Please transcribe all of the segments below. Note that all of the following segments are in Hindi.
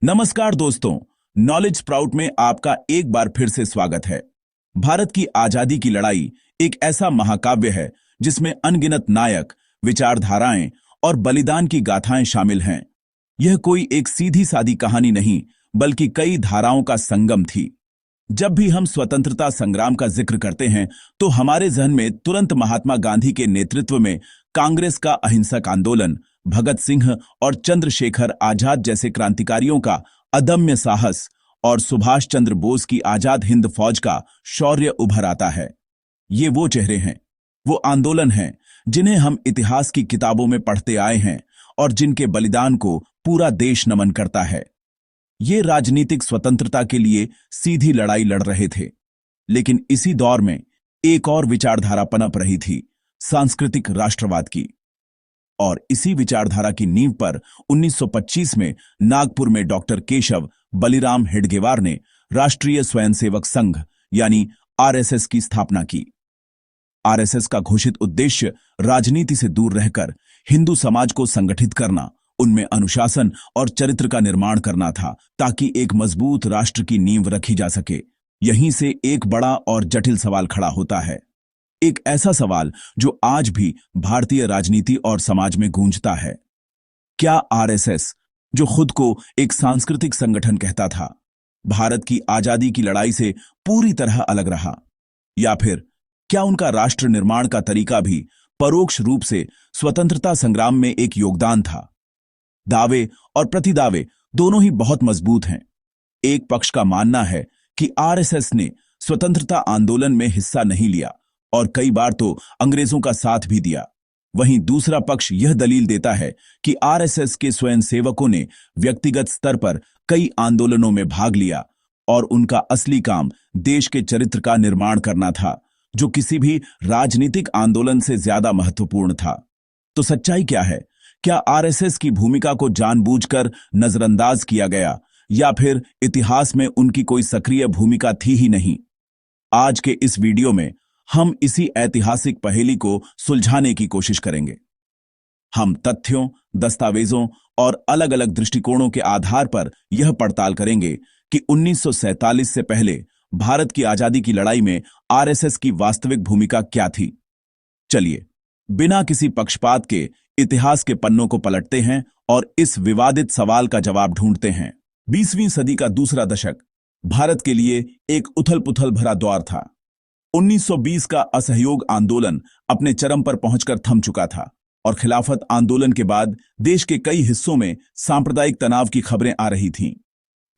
नमस्कार दोस्तों, नॉलेज स्प्राउट में आपका एक बार फिर से स्वागत है। भारत की आजादी की लड़ाई एक ऐसा महाकाव्य है जिसमें अनगिनत नायक, विचारधाराएं और बलिदान की गाथाएं शामिल हैं। यह कोई एक सीधी सादी कहानी नहीं, बल्कि कई धाराओं का संगम थी। जब भी हम स्वतंत्रता संग्राम का जिक्र करते हैं तो हमारे जहन में तुरंत महात्मा गांधी के नेतृत्व में कांग्रेस का अहिंसक आंदोलन, भगत सिंह और चंद्रशेखर आजाद जैसे क्रांतिकारियों का अदम्य साहस और सुभाष चंद्र बोस की आजाद हिंद फौज का शौर्य उभर आता है। ये वो चेहरे हैं, वो आंदोलन हैं जिन्हें हम इतिहास की किताबों में पढ़ते आए हैं और जिनके बलिदान को पूरा देश नमन करता है। ये राजनीतिक स्वतंत्रता के लिए सीधी लड़ाई लड़ रहे थे, लेकिन इसी दौर में एक और विचारधारा पनप रही थी, सांस्कृतिक राष्ट्रवाद की। और इसी विचारधारा की नींव पर 1925 में नागपुर में डॉक्टर केशव बलिराम हेडगेवार ने राष्ट्रीय स्वयंसेवक संघ यानी आरएसएस की स्थापना की। आरएसएस का घोषित उद्देश्य राजनीति से दूर रहकर हिंदू समाज को संगठित करना, उनमें अनुशासन और चरित्र का निर्माण करना था, ताकि एक मजबूत राष्ट्र की नींव रखी जा सके। यहीं से एक बड़ा और जटिल सवाल खड़ा होता है, एक ऐसा सवाल जो आज भी भारतीय राजनीति और समाज में गूंजता है। क्या आरएसएस, जो खुद को एक सांस्कृतिक संगठन कहता था, भारत की आजादी की लड़ाई से पूरी तरह अलग रहा? या फिर क्या उनका राष्ट्र निर्माण का तरीका भी परोक्ष रूप से स्वतंत्रता संग्राम में एक योगदान था? दावे और प्रतिदावे दोनों ही बहुत मजबूत हैं। एक पक्ष का मानना है कि आरएसएस ने स्वतंत्रता आंदोलन में हिस्सा नहीं लिया और कई बार तो अंग्रेजों का साथ भी दिया। वहीं दूसरा पक्ष यह दलील देता है कि आरएसएस के स्वयंसेवकों ने व्यक्तिगत स्तर पर कई आंदोलनों में भाग लिया और उनका असली काम देश के चरित्र का निर्माण करना था, जो किसी भी राजनीतिक आंदोलन से ज्यादा महत्वपूर्ण था। तो सच्चाई क्या है? क्या आरएसएस की भूमिका को जानबूझकर नजरअंदाज किया गया, या फिर इतिहास में उनकी कोई सक्रिय भूमिका थी ही नहीं? आज के इस वीडियो में हम इसी ऐतिहासिक पहेली को सुलझाने की कोशिश करेंगे। हम तथ्यों, दस्तावेजों और अलग अलग दृष्टिकोणों के आधार पर यह पड़ताल करेंगे कि 1947 से पहले भारत की आजादी की लड़ाई में आरएसएस की वास्तविक भूमिका क्या थी। चलिए, बिना किसी पक्षपात के इतिहास के पन्नों को पलटते हैं और इस विवादित सवाल का जवाब ढूंढते हैं। 20वीं सदी का दूसरा दशक भारत के लिए एक उथल-पुथल भरा दौर था। 1920 का असहयोग आंदोलन अपने चरम पर पहुंचकर थम चुका था और खिलाफत आंदोलन के बाद देश के कई हिस्सों में सांप्रदायिक तनाव की खबरें आ रही थीं।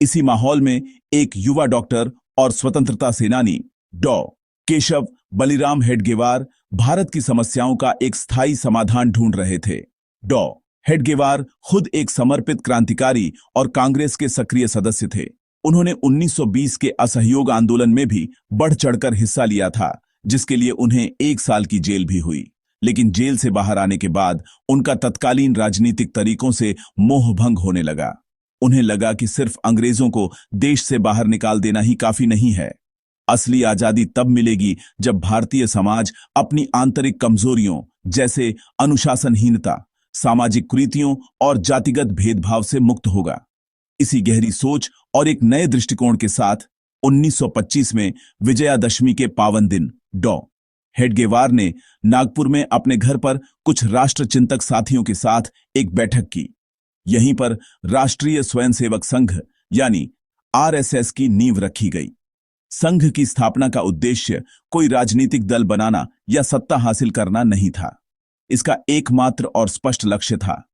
इसी माहौल में एक युवा डॉक्टर और स्वतंत्रता सेनानी डॉ. केशव बलिराम हेडगेवार भारत की समस्याओं का एक स्थायी समाधान ढूंढ रहे थे। डॉ. हेडगेवार खुद एक समर्पित क्रांतिकारी और कांग्रेस के सक्रिय सदस्य थे। उन्होंने 1920 के असहयोग आंदोलन में भी बढ़ चढ़कर हिस्सा लिया था, जिसके लिए उन्हें 1 साल की जेल भी हुई। लेकिन जेल से बाहर आने के बाद उनका तत्कालीन राजनीतिक तरीकों से मोहभंग होने लगा। उन्हें लगा कि सिर्फ अंग्रेजों को देश से बाहर निकाल देना ही काफी नहीं है। असली आजादी तब मिलेगी जब भारतीय समाज अपनी आंतरिक कमजोरियों जैसे अनुशासनहीनता, सामाजिक कुरीतियों और जातिगत भेदभाव से मुक्त होगा। इसी गहरी सोच और एक नए दृष्टिकोण के साथ 1925 में विजयादशमी के पावन दिन डॉ. हेडगेवार ने नागपुर में अपने घर पर कुछ राष्ट्रचिंतक साथियों के साथ एक बैठक की। यहीं पर राष्ट्रीय स्वयंसेवक संघ यानी आरएसएस की नींव रखी गई। संघ की स्थापना का उद्देश्य कोई राजनीतिक दल बनाना या सत्ता हासिल करना नहीं था। इसका एकमात्र और स्पष्ट लक्ष्य था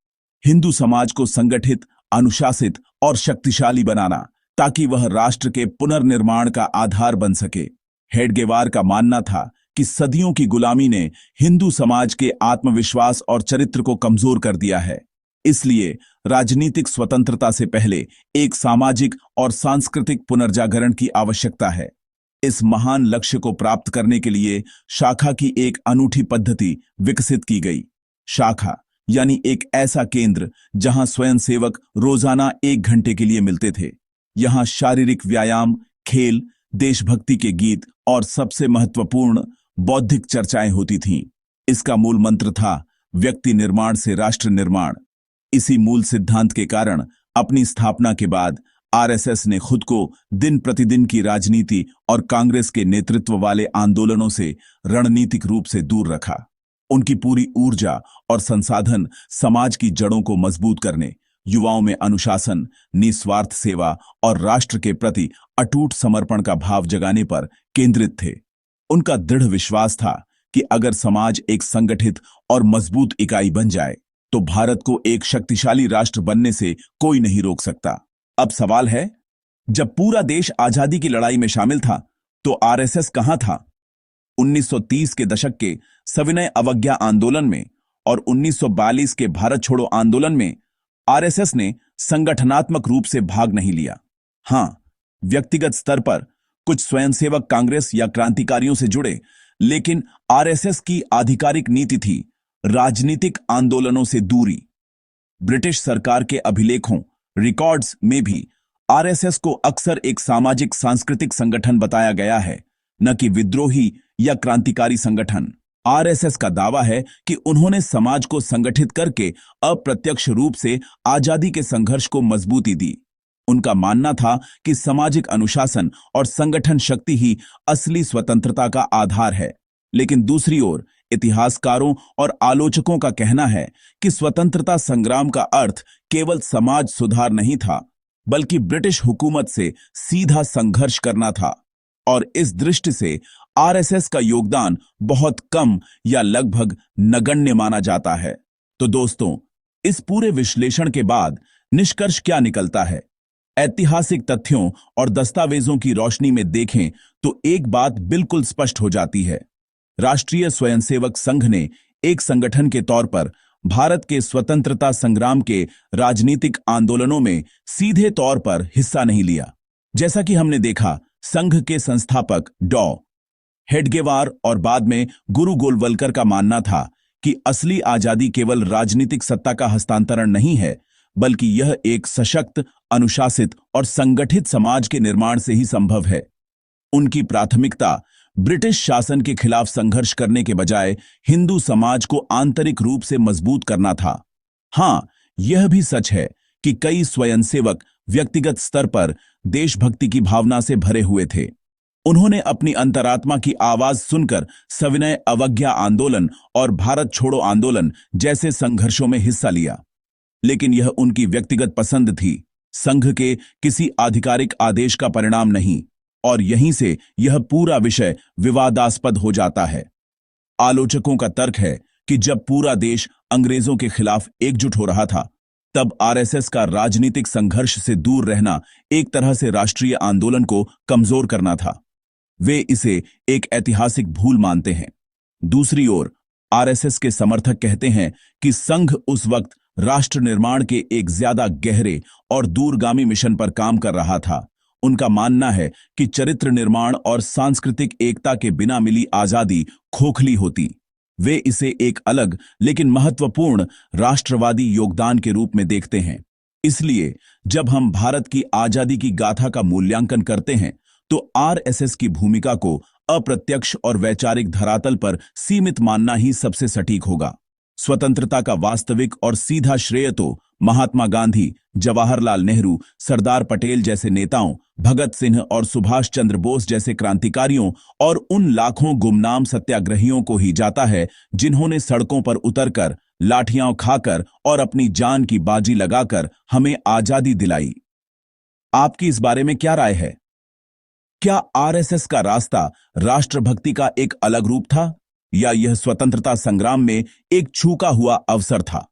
हिंदू समाज को संगठित, अनुशासित और शक्तिशाली बनाना, ताकि वह राष्ट्र के पुनर्निर्माण का आधार बन सके। हेडगेवार का मानना था कि सदियों की गुलामी ने हिंदू समाज के आत्मविश्वास और चरित्र को कमजोर कर दिया है। इसलिए राजनीतिक स्वतंत्रता से पहले एक सामाजिक और सांस्कृतिक पुनर्जागरण की आवश्यकता है। इस महान लक्ष्य को प्राप्त करने के लिए शाखा की एक अनूठी पद्धति विकसित की गई। शाखा यानी एक ऐसा केंद्र जहां स्वयंसेवक रोजाना 1 घंटे के लिए मिलते थे। यहां शारीरिक व्यायाम, खेल, देशभक्ति के गीत और सबसे महत्वपूर्ण बौद्धिक चर्चाएं होती थीं। इसका मूल मंत्र था व्यक्ति निर्माण से राष्ट्र निर्माण। इसी मूल सिद्धांत के कारण अपनी स्थापना के बाद आरएसएस ने खुद को दिन प्रतिदिन की राजनीति और कांग्रेस के नेतृत्व वाले आंदोलनों से रणनीतिक रूप से दूर रखा। उनकी पूरी ऊर्जा और संसाधन समाज की जड़ों को मजबूत करने, युवाओं में अनुशासन, निस्वार्थ सेवा और राष्ट्र के प्रति अटूट समर्पण का भाव जगाने पर केंद्रित थे। उनका दृढ़ विश्वास था कि अगर समाज एक संगठित और मजबूत इकाई बन जाए तो भारत को एक शक्तिशाली राष्ट्र बनने से कोई नहीं रोक सकता। अब सवाल है, जब पूरा देश आजादी की लड़ाई में शामिल था तो आरएसएस कहां था? 1930 के दशक के सविनय अवज्ञा आंदोलन में और 1942 के भारत छोड़ो आंदोलन में आरएसएस ने संगठनात्मक रूप से भाग नहीं लिया। हां, व्यक्तिगत स्तर पर कुछ स्वयंसेवक कांग्रेस या क्रांतिकारियों से जुड़े, लेकिन आरएसएस की आधिकारिक नीति थी राजनीतिक आंदोलनों से दूरी। ब्रिटिश सरकार के अभिलेखों, रिकॉर्ड्स में भी आरएसएस को अक्सर एक सामाजिक सांस्कृतिक संगठन बताया गया है, न कि विद्रोही या क्रांतिकारी संगठन। आरएसएस का दावा है कि उन्होंने समाज को संगठित करके अप्रत्यक्ष रूप से आजादी के संघर्ष को मजबूती दी। उनका मानना था कि सामाजिक अनुशासन और संगठन शक्ति ही असली स्वतंत्रता का आधार है। लेकिन दूसरी ओर इतिहासकारों और आलोचकों का कहना है कि स्वतंत्रता संग्राम का अर्थ केवल समाज सुधार नहीं था, बल्कि ब्रिटिश हुकूमत से सीधा संघर्ष करना था। और इस दृष्टि से आरएसएस का योगदान बहुत कम या लगभग नगण्य माना जाता है। तो दोस्तों, इस पूरे विश्लेषण के बाद निष्कर्ष क्या निकलता है? ऐतिहासिक तथ्यों और दस्तावेजों की रोशनी में देखें तो एक बात बिल्कुल स्पष्ट हो जाती है। राष्ट्रीय स्वयंसेवक संघ ने एक संगठन के तौर पर भारत के स्वतंत्रता संग्राम के राजनीतिक आंदोलनों में सीधे तौर पर हिस्सा नहीं लिया। जैसा कि हमने देखा, संघ के संस्थापक डॉ. हेडगेवार और बाद में गुरु गोलवलकर का मानना था कि असली आजादी केवल राजनीतिक सत्ता का हस्तांतरण नहीं है, बल्कि यह एक सशक्त, अनुशासित और संगठित समाज के निर्माण से ही संभव है। उनकी प्राथमिकता ब्रिटिश शासन के खिलाफ संघर्ष करने के बजाय हिंदू समाज को आंतरिक रूप से मजबूत करना था। हां, यह भी सच है कि कई स्वयंसेवक व्यक्तिगत स्तर पर देशभक्ति की भावना से भरे हुए थे। उन्होंने अपनी अंतरात्मा की आवाज सुनकर सविनय अवज्ञा आंदोलन और भारत छोड़ो आंदोलन जैसे संघर्षों में हिस्सा लिया। लेकिन यह उनकी व्यक्तिगत पसंद थी, संघ के किसी आधिकारिक आदेश का परिणाम नहीं, और यहीं से यह पूरा विषय विवादास्पद हो जाता है। आलोचकों का तर्क है कि जब पूरा देश अंग्रेजों के खिलाफ एकजुट हो रहा था, तब आरएसएस का राजनीतिक संघर्ष से दूर रहना एक तरह से राष्ट्रीय आंदोलन को कमजोर करना था। वे इसे एक ऐतिहासिक भूल मानते हैं। दूसरी ओर आरएसएस के समर्थक कहते हैं कि संघ उस वक्त राष्ट्र निर्माण के एक ज्यादा गहरे और दूरगामी मिशन पर काम कर रहा था। उनका मानना है कि चरित्र निर्माण और सांस्कृतिक एकता के बिना मिली आजादी खोखली होती। वे इसे एक अलग लेकिन महत्वपूर्ण राष्ट्रवादी योगदान के रूप में देखते हैं। इसलिए जब हम भारत की आजादी की गाथा का मूल्यांकन करते हैं तो आरएसएस की भूमिका को अप्रत्यक्ष और वैचारिक धरातल पर सीमित मानना ही सबसे सटीक होगा। स्वतंत्रता का वास्तविक और सीधा श्रेय तो महात्मा गांधी, जवाहरलाल नेहरू, सरदार पटेल जैसे नेताओं, भगत सिंह और सुभाष चंद्र बोस जैसे क्रांतिकारियों और उन लाखों गुमनाम सत्याग्रहियों को ही जाता है जिन्होंने सड़कों पर उतरकर, लाठियां खाकर और अपनी जान की बाजी लगाकर हमें आजादी दिलाई। आपकी इस बारे में क्या राय है? क्या आरएसएस का रास्ता राष्ट्रभक्ति का एक अलग रूप था, या यह स्वतंत्रता संग्राम में एक छूका हुआ अवसर था?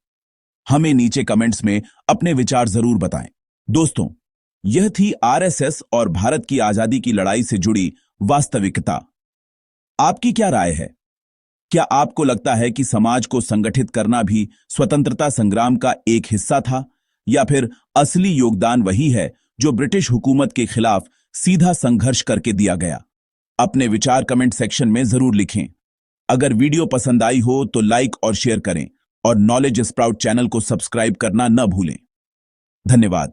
हमें नीचे कमेंट्स में अपने विचार जरूर बताएं। दोस्तों, यह थी आरएसएस और भारत की आजादी की लड़ाई से जुड़ी वास्तविकता। आपकी क्या राय है? क्या आपको लगता है कि समाज को संगठित करना भी स्वतंत्रता संग्राम का एक हिस्सा था, या फिर असली योगदान वही है जो ब्रिटिश हुकूमत के खिलाफ सीधा संघर्ष करके दिया गया? अपने विचार कमेंट सेक्शन में जरूर लिखें। अगर वीडियो पसंद आई हो तो लाइक और शेयर करें और नॉलेज स्प्राउट चैनल को सब्सक्राइब करना न भूलें। धन्यवाद।